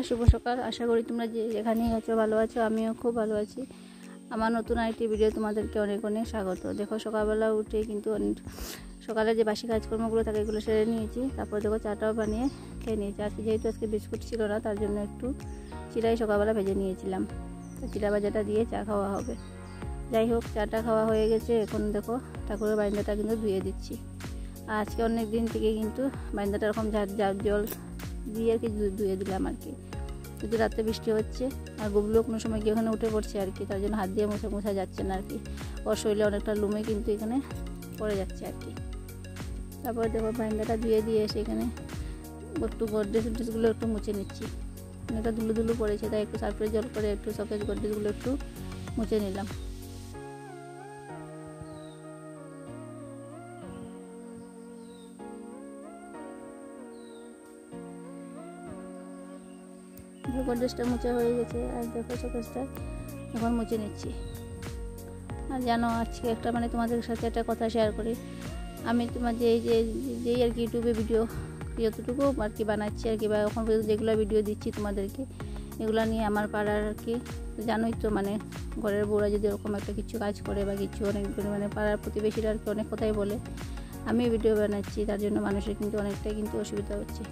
শুভ সকাল। আশা করি তোমরা যে যেখানেই আছো ভালো আছো। আমিও খুব ভালো আছি। আমার নতুন আরেকটি ভিডিও তোমাদেরকে অনেক অনেক স্বাগত। দেখো সকালবেলা উঠে কিন্তু সকালে যে বাসি কাজকর্মগুলো থাকে এগুলো সেরে নিয়েছি। তারপর দেখো চাটাও বানিয়ে খেয়ে নিয়েছি। যেহেতু আজকে বিস্কুট ছিল না তার জন্য একটু চিড়াই সকালবেলা ভেজে নিয়েছিলাম। তো চিড়া ভাজাটা দিয়ে চা খাওয়া হবে। যাই হোক, চাটা খাওয়া হয়ে গেছে। এখন দেখো ঠাকুরের বারান্দাটা কিন্তু ধুয়ে দিচ্ছি। আজকে অনেক দিন থেকে কিন্তু বারান্দাটা এরকম ঝাড় জল দিয়ে আর কি ধুয়ে দিলাম আর কি। যদি রাত্রে বৃষ্টি হচ্ছে আর গোবরগুলো কোনো সময় গিয়ে ওখানে উঠে পড়ছে আর কি, তার জন্য হাত দিয়ে মোছা যাচ্ছে না আর কি। ওর শরীরে অনেকটা লুমে কিন্তু এখানে পড়ে যাচ্ছে আর কি। তারপর দেখো বারান্দাটা ধুয়ে দিয়ে এসে এখানে একটু গডরেজগুলো একটু মুছে নিচ্ছি। অনেকটা ধুলো পড়েছে, তাই একটু সার্ফের জল করে একটু সকেজ গডরেজগুলো একটু মুছে নিলাম। গডরেজটা মুছে হয়ে গেছে আর দেখো শোকেসটা এখন মুছে নিচ্ছি। আর জানো আজকে একটা তোমাদের সাথে একটা কথা শেয়ার করি। আমি তোমার যেই আর কি ইউটিউবে ভিডিও যতটুকু আর কি বানাচ্ছি আর কি, বা এখন পর্যন্ত যেগুলো ভিডিও দিচ্ছি তোমাদেরকে, এগুলো নিয়ে আমার পাড়ার আর কি জানোই তো, ঘরের বউরা যদি ওরকম একটা কিছু কাজ করে বা কিছু অনেক পাড়ার প্রতিবেশীরা আর কি অনেক কথাই বলে। আমি ভিডিও বানাচ্ছি তার জন্য মানুষের কিন্তু অনেকটাই কিন্তু অসুবিধা হচ্ছে।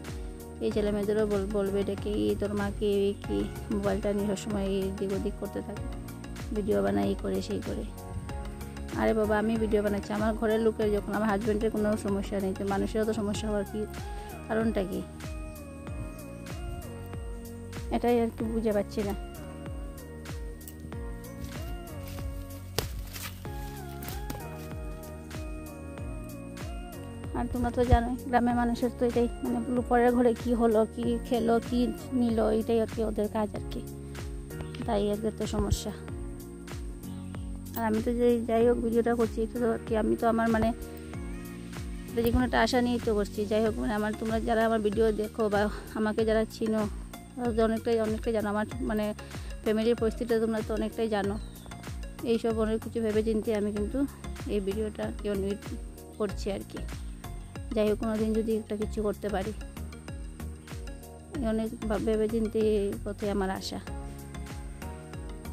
এই ছেলে মেয়েদেরও বলবে ডেকে তোর মাকে কি মোবাইলটা নিয়ে সবসময় এদিক ওদিক করতে থাকে, ভিডিও বানাই এই করে সেই করে। আরে বাবা, আমি ভিডিও বানাচ্ছি আমার ঘরের লোকের, যখন আমার হাজব্যান্ডের কোনো সমস্যা নেই, তো মানুষেরও তো সমস্যা হওয়ার কি কারণটা কি? এটাই আর কি বুঝে পাচ্ছি না। আর তোমরা তো জানোই গ্রামের মানুষের তো এটাই পরের ঘরে কি হলো, কি খেলো, কি নিল, এটাই আর কি ওদের কাজ আর কি। তাই এদের তো সমস্যা। আর আমি তো যাই হোক ভিডিওটা করছি তো আর কি, আমি তো আমার যে কোনো একটা আশা নিয়েই তো করছি। যাই হোক তোমরা যারা আমার ভিডিও দেখো বা আমাকে যারা চিনো অনেকটাই জানো। আমার ফ্যামিলির পরিস্থিতিটা তোমরা তো অনেকটাই জানো। এইসব অনেক কিছু ভেবে চিন্তে আমি কিন্তু এই ভিডিওটা করছি আর কি। যাই হোক, কোনো দিন যদি একটা কিছু করতে পারি, অনেক ভেবে চিন্তে পথে আমার আশা।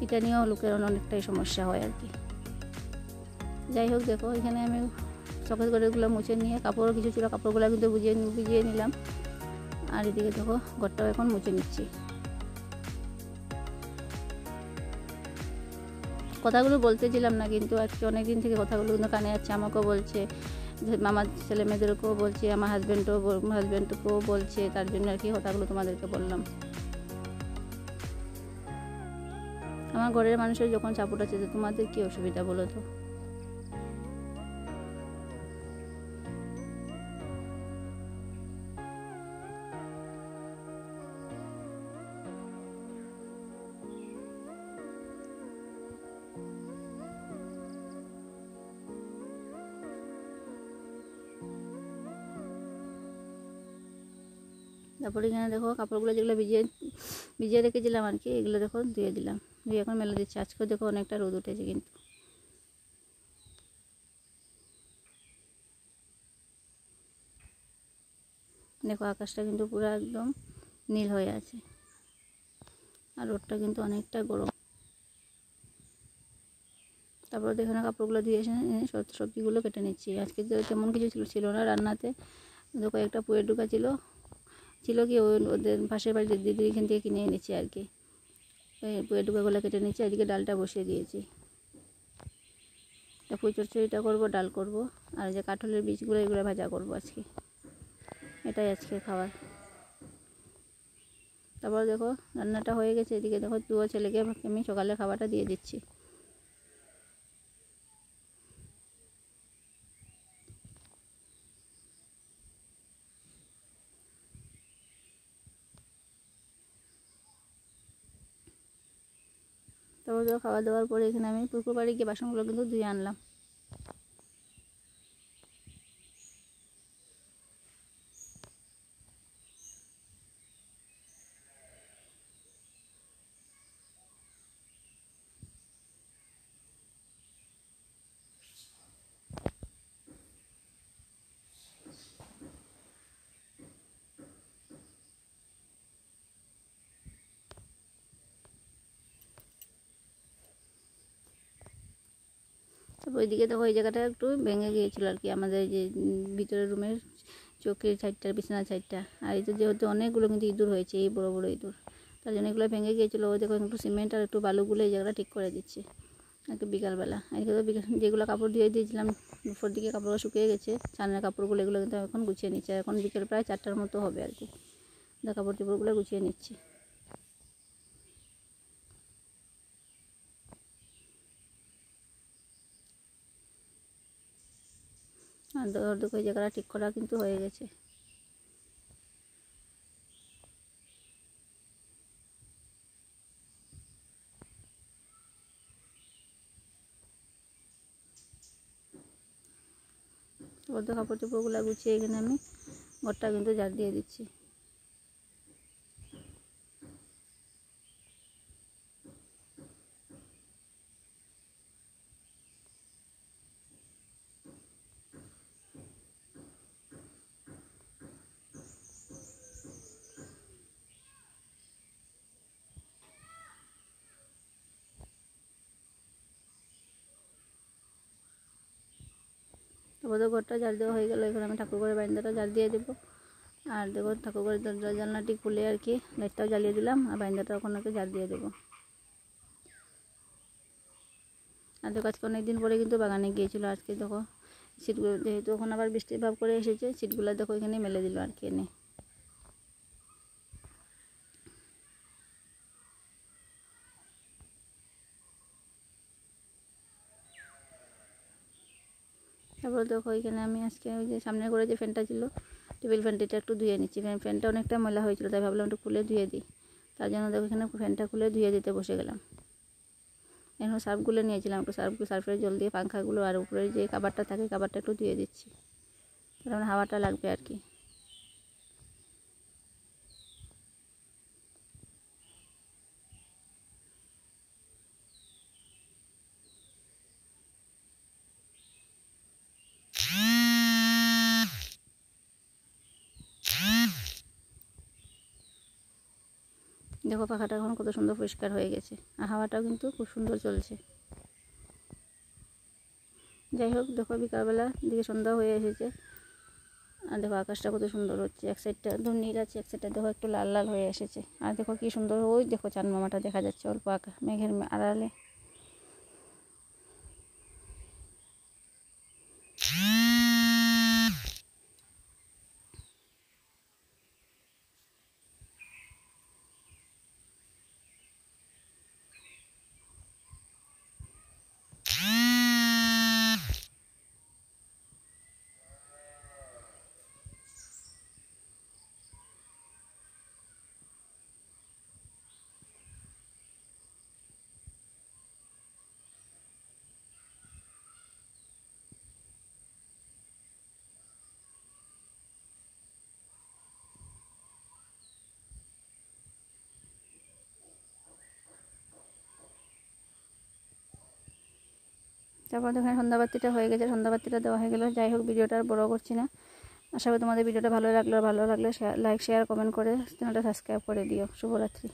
এটা নিয়েও লোকের অনেকটাই সমস্যা হয় আর কি। যাই হোক, দেখো এখানে আমি সকেজ গডরেজগুলো মুছে নিয়ে কাপড়ও কিছু ছিল, কাপড়গুলো কিন্তু ভিজিয়ে নিলাম। আর এদিকে দেখো ঘরটাও এখন মুছে নিচ্ছি। কথাগুলো বলতেছিলাম না কিন্তু আজকে অনেকদিন থেকে কথাগুলো কিন্তু কানে যাচ্ছে। আমাকেও বলছে, আমার ছেলে মেয়েদেরকেও বলছে, আমার হাজব্যান্ডকেও বলছে, তার জন্য আর কি কথাগুলো তোমাদেরকে বললাম। আমার ঘরের মানুষের যখন সাপোর্ট আছে, তোমাদের কি অসুবিধা বলো তো? তারপরে এখানে দেখো কাপড়গুলো যেগুলো ভিজিয়ে রেখেছিলাম আর কি, এগুলো দেখো ধুয়ে দিলাম। ধুয়ে এখন মেলে দিচ্ছি। আজকেও দেখো অনেকটা রোদ উঠেছে কিন্তু। দেখো আকাশটা কিন্তু পুরো একদম নীল হয়ে আছে আর রোদটা কিন্তু অনেকটা গরম। তারপর দেখো না কাপড়গুলো ধুয়ে এসে সবজিগুলো কেটে নিচ্ছি। আজকে তেমন কিছু ছিল না রান্নাতে। দেখো একটা পুয়ের ডুকা ছিল কি ওদের পাশের বাড়ির দিদির এখান থেকে কিনে এনেছি আর কি। পুয়ের ডুকাগুলো কেটে নিচ্ছি। এদিকে ডালটা বসিয়ে দিয়েছি। পুঁই চচ্চড়িটা করবো, ডাল করব, আর যে কাঁঠালের বীজগুলো এগুলো ভাজা করব আজকে। এটাই আজকে খাবার। তারপর দেখো রান্নাটা হয়ে গেছে। এদিকে দেখো দুটো ছেলেকে আমি সকালে খাবারটা দিয়ে দিচ্ছি। তারপর দেখো খাওয়া দাওয়ার পরে এখানে আমি পুকুর বাড়ি গিয়ে বাসনগুলো কিন্তু ধুয়ে আনলাম। তারপর ওইদিকে দেখো এই জায়গাটা একটু ভেঙে গিয়েছিলো আর কি, আমাদের যে ভিতরের রুমের চোখের সাইডটা, বিছানার সাইডটা। আর এই তো যেহেতু অনেকগুলো কিন্তু ইঁদুর হয়েছে, এই বড় বড় ইঁদুর, তার জন্য এগুলো ভেঙে গিয়েছিলো। ওই দেখো একটু সিমেন্ট আর একটু বালুগুলো এই জায়গাটা ঠিক করে দিচ্ছে আর কি বিকালবেলা। এদিকে তো যেগুলো কাপড় ধুয়ে দিয়েছিলাম দুপুর দিকে, কাপড়গুলো শুকিয়ে গেছে, ছানের কাপড়গুলো, এগুলো কিন্তু এখন গুছিয়ে নিচ্ছে। এখন বিকেল প্রায় 4টার মতো হবে আর কি, কাপড় চোপড়গুলো গুছিয়ে নিচ্ছি। আর দেখো এই জায়গাটা ঠিক করা কিন্তু হয়ে গেছে। তারপর কাপড় চোপড়গুলো গুছিয়ে এখানে আমি ঘরটা কিন্তু ঝাড় দিয়ে দিচ্ছি। তারপর তো ঘরটা ঝাড় দেওয়া হয়ে গেলো। এখন আমি ঠাকুরঘরের বারান্দাটা ঝাড় দিয়ে দেবো। আর দেখো ঠাকুরঘরের দরজা জানলাটি খুলে আর কি লাইটটাও জ্বালিয়ে দিলাম, আর বারান্দাটা ওখানে ঝাড় দিয়ে দেবো। আর দেখো আজকে অনেকদিন পরে কিন্তু বাগানে গিয়েছিলো। আজকে দেখো সিটগুলো, যেহেতু এখন আবার বৃষ্টির ভাব করে এসেছে, সিটগুলো দেখো এখানে মেলে দিল আর কি এনে। তারপর দেখো এখানে আমি আজকে ওই যে সামনের ঘরে যে ফ্যানটা ছিল, টেবিল ফ্যানটা একটু ধুয়ে নিচ্ছি। ফ্যানটা অনেকটা ময়লা হয়েছিল, তাই ভাবলাম একটু খুলে ধুয়ে দিই। তার জন্য দেখো এখানে ফ্যানটা খুলে ধুয়ে দিতে বসে গেলাম। এখন সার্ফগুলো নিয়েছিলাম, একটু সার্ফের জল দিয়ে পাঙ্খাগুলো আর উপরে যে কাবারটা থাকে কাবারটা একটু ধুয়ে দিচ্ছি, কারণ হাওয়াটা লাগবে আর কি। দেখো পাখাটা এখন কত সুন্দর পরিষ্কার হয়ে গেছে, আর হাওয়াটাও কিন্তু খুব সুন্দর চলছে। যাই হোক দেখো বিকালবেলা দিকে সন্ধ্যা হয়ে এসেছে, আর দেখো আকাশটা কত সুন্দর হচ্ছে। এক সাইডটা একদম নীল আছে, এক সাইডটা দেখো একটু লাল লাল হয়ে এসেছে। আর দেখো কি সুন্দর, ওই দেখো চাঁদ মামাটা দেখা যাচ্ছে অল্প মেঘের আড়ালে। তারপর দেখেন সন্ধ্যাবাতিটা হয়ে গেছে, সন্ধ্যাবাতিটা দেওয়া হয়ে গেল। যাই হোক ভিডিওটা আর বড় করছি না। আশা করি তোমাদের ভিডিওটা ভালো লাগলো, লাইক শেয়ার কমেন্ট করে চ্যানেলটা সাবস্ক্রাইব করে দিও। শুভরাত্রি।